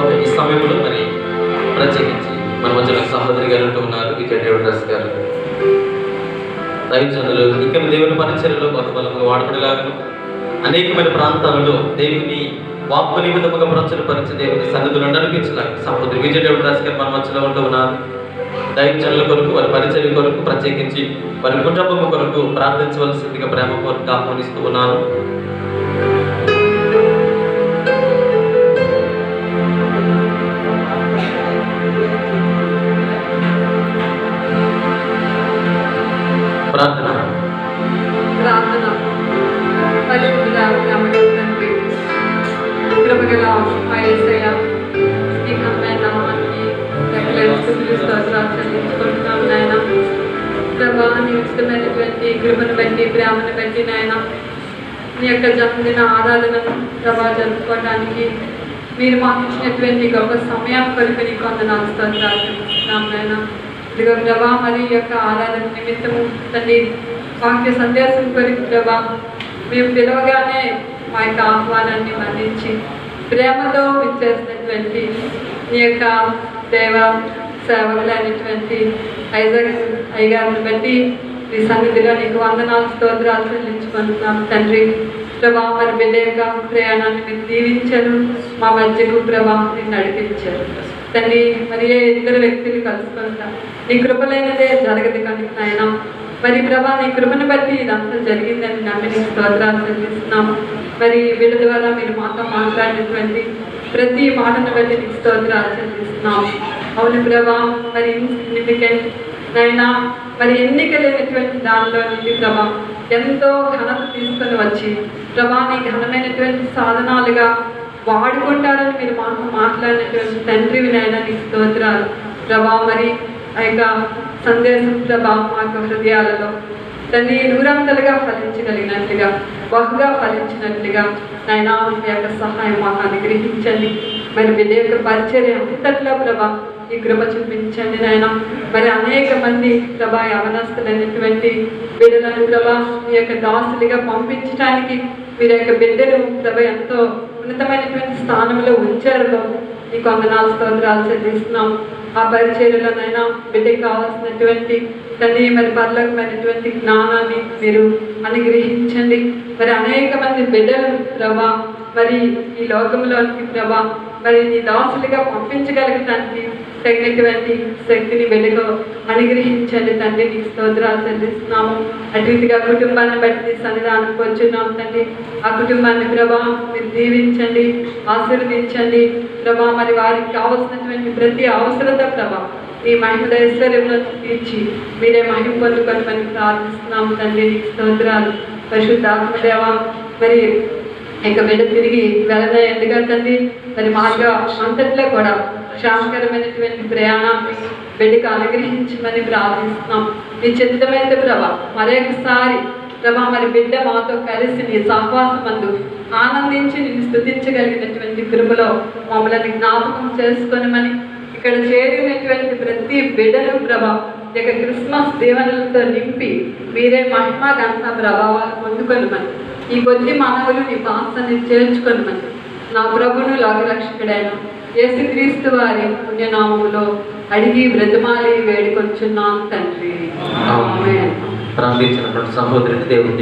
Okay, ఈ సమయంలో మరి ప్రత్యేకించి మన మధ్యలో సహోదరి గారు ఉంటూ ఉన్నారు, విజయ దేవదాస్ గారు. దైవజనులు ఇక్కడ దేవుని పరిచర్యలో బలముగా వాడబడేలాగా అనేకమైన ప్రాంతాలలో దేవుని వాక్కు నిమిత్తముగా ప్రచురపరిచి దేవుని సన్నిధిలో నడిపించలాగా సహోదరి విజయ దేవదాస్ గారు మన మధ్యలో ఉంటూ ఉన్నారు. దైవజనుల కొరకు, వారి పరిచర్య కొరకు, ప్రత్యేకించి వారి కుటుంబం కొరకు ప్రార్థించవలసిందిగా ప్రేమ కొరకు ఆహ్వానిస్తూ ఉన్నాను. ప్రార్థన. కృపగల యేసయ్య, ఈ ఘనమైన నామానికి లెక్కలేని స్తుతులు స్తోత్రాలు చెల్లించుకుంటున్నాం నాయన. ప్రభా, నీ ఉచితమైనటువంటి కృపను బట్టి, ప్రేమను బట్టి నాయన, నీ యొక్క జన్మదిన ఆరాధనను ప్రభా జరుపుకోవడానికి మీరు మాకు ఇచ్చినటువంటి గొప్ప సమయం కొరకు నీకు వందనాలు స్తోత్రాలు చెల్లిస్తున్నాం నాయన. ఇదిగో ప్రభా, మరి ఈ యొక్క ఆరాధన నిమిత్తము తండ్రి వాక్య సందేశం కొరకు ప్రభా మేము పిలవగానే మా యొక్క ఆహ్వానాన్ని మన్నించి ప్రేమతో ఇచ్చేసినటువంటి నీ యొక్క దేవ సేవకులైనటువంటి అయ్యగారిని బట్టి ఈ సన్నిధిలో నీకు వందనాలు స్తోత్రాలు చెల్లించుకుంటున్నాం తండ్రి. ప్రభా, మరి బిడ్డ యొక్క ప్రయాణాన్ని మీరు దీవించారు, మా మధ్యకు ప్రభా మీరు నడిపించారు తండ్రి. మరి ఏ ఇద్దరు వ్యక్తులు కలుసుకుంటాం, నీ కృపలైనదే జరగదు కనుక నాయన. మరి ప్రభా, నీ కృపను బట్టి ఇదంతా జరిగిందని నమ్మి నీకు స్తోత్రాలు చెల్లిస్తున్నాము. మరి వీళ్ళ ద్వారా మీరు మాతో మాట్లాడినటువంటి ప్రతి మాటను బట్టి నీకు స్తోత్రాలు చెల్లిస్తున్నాము. అవును ప్రభా, మరి ఇన్సిగ్నిఫికెంట్ నైనా మరి ఎన్నిక లేనటువంటి దానిలో నుండి ప్రభా ఎంతో ఘనత తీసుకొని వచ్చి ప్రభా నీ ఘనమైనటువంటి సాధనాలుగా వాడుకుంటారని మీరు మాతో మాట్లాడినటువంటి తండ్రివి నాయన నీకు స్తోత్రాలు ప్రభా. మరి ఆ యొక్క సందేశం ప్రభా మా యొక్క హృదయాలలో తండ్రి నూరంతలుగా ఫలించగలిగినట్లుగా, బహుగా ఫలించినట్లుగా నాయన మీ యొక్క సహాయం మాకు అనుగ్రహించండి. మరి బిడ్డ యొక్క పరిచర్య అంతట్లో ప్రభా ఈ కృప చూపించండి నాయన. మరి అనేక మంది ప్రభా యవనస్తులైనటువంటి బిడ్డలను ప్రభా మీ యొక్క దాసులుగా పంపించడానికి మీరు యొక్క బిడ్డను ప్రభ ఎంతో ఉన్నతమైనటువంటి స్థానంలో ఉంచారు. నీకు వందనాలు స్తోత్రాలు చెల్లిస్తున్నాం. ఆ పరిచర్యలోనైనా బిడ్డకి కావాల్సినటువంటి తండ్రి మరి పరలోకమైనటువంటి జ్ఞానాన్ని మీరు అనుగ్రహించండి. మరి అనేక మంది బిడ్డలు ప్రభా మరి ఈ లోకంలోనికి ప్రభా మరి నీ దాసులుగా పంపించగలగటానికి తగినటువంటి శక్తిని బిడ్డకు అనుగ్రహించండి తండ్రి. నీకు స్తోత్రాలు చెల్లిస్తున్నాము. అటుగా కుటుంబాన్ని బట్టి సన్నిధానం వచ్చున్నాం తండ్రి. ఆ కుటుంబాన్ని ప్రభా మీరు దీవించండి, ఆశీర్వదించండి ప్రభా. మరి వారికి కావాల్సినటువంటి ప్రతి అవసరత ప్రభా మీ మహిమ ఐశ్వర్యంలో తీర్చి మీరే మహిమ పొందుకొని మనకి ప్రార్థిస్తున్నాము తండ్రి. నీకు స్తోత్రాలు. పరిశుద్ధాత్మదేవ, మరి ఇక బిడ్డ తిరిగి వెళ్ళదా ఎందుగా తండ్రి మరి మార్గ అంతట్లో కూడా క్షేమకరమైనటువంటి ప్రయాణాన్ని బిడ్డకు అనుగ్రహించమని ప్రార్థిస్తున్నాం. నీ చిత్తమైతే ప్రభా మరొకసారి ప్రభా మరి బిడ్డ మాతో కలిసి నీ సహవాసమందు ఆనందించి నిన్ను స్తుతించగలిగినటువంటి కృపలో మమ్మల్ని జ్ఞాపకం చేసుకొనమని, ఇక్కడ చేరినటువంటి ప్రతి బిడ్డను ప్రభా ఇక క్రిస్మస్ దీవెనలతో నింపి మీరే మహిమ ఘనత ప్రభావాలు పొందుకొనమని, ఈ కొద్ది మానవులు నీ పాసాన్ని చేర్చుకొనమని నా ప్రభును లోకరక్షకుడైన యేసుక్రీస్తు వారి పుణ్యనామములో అడిగి బ్రతిమాలి వేడుకొచ్చున్నాం తండ్రి. ప్రార్థించినటువంటి సహోదరుని దేవుడి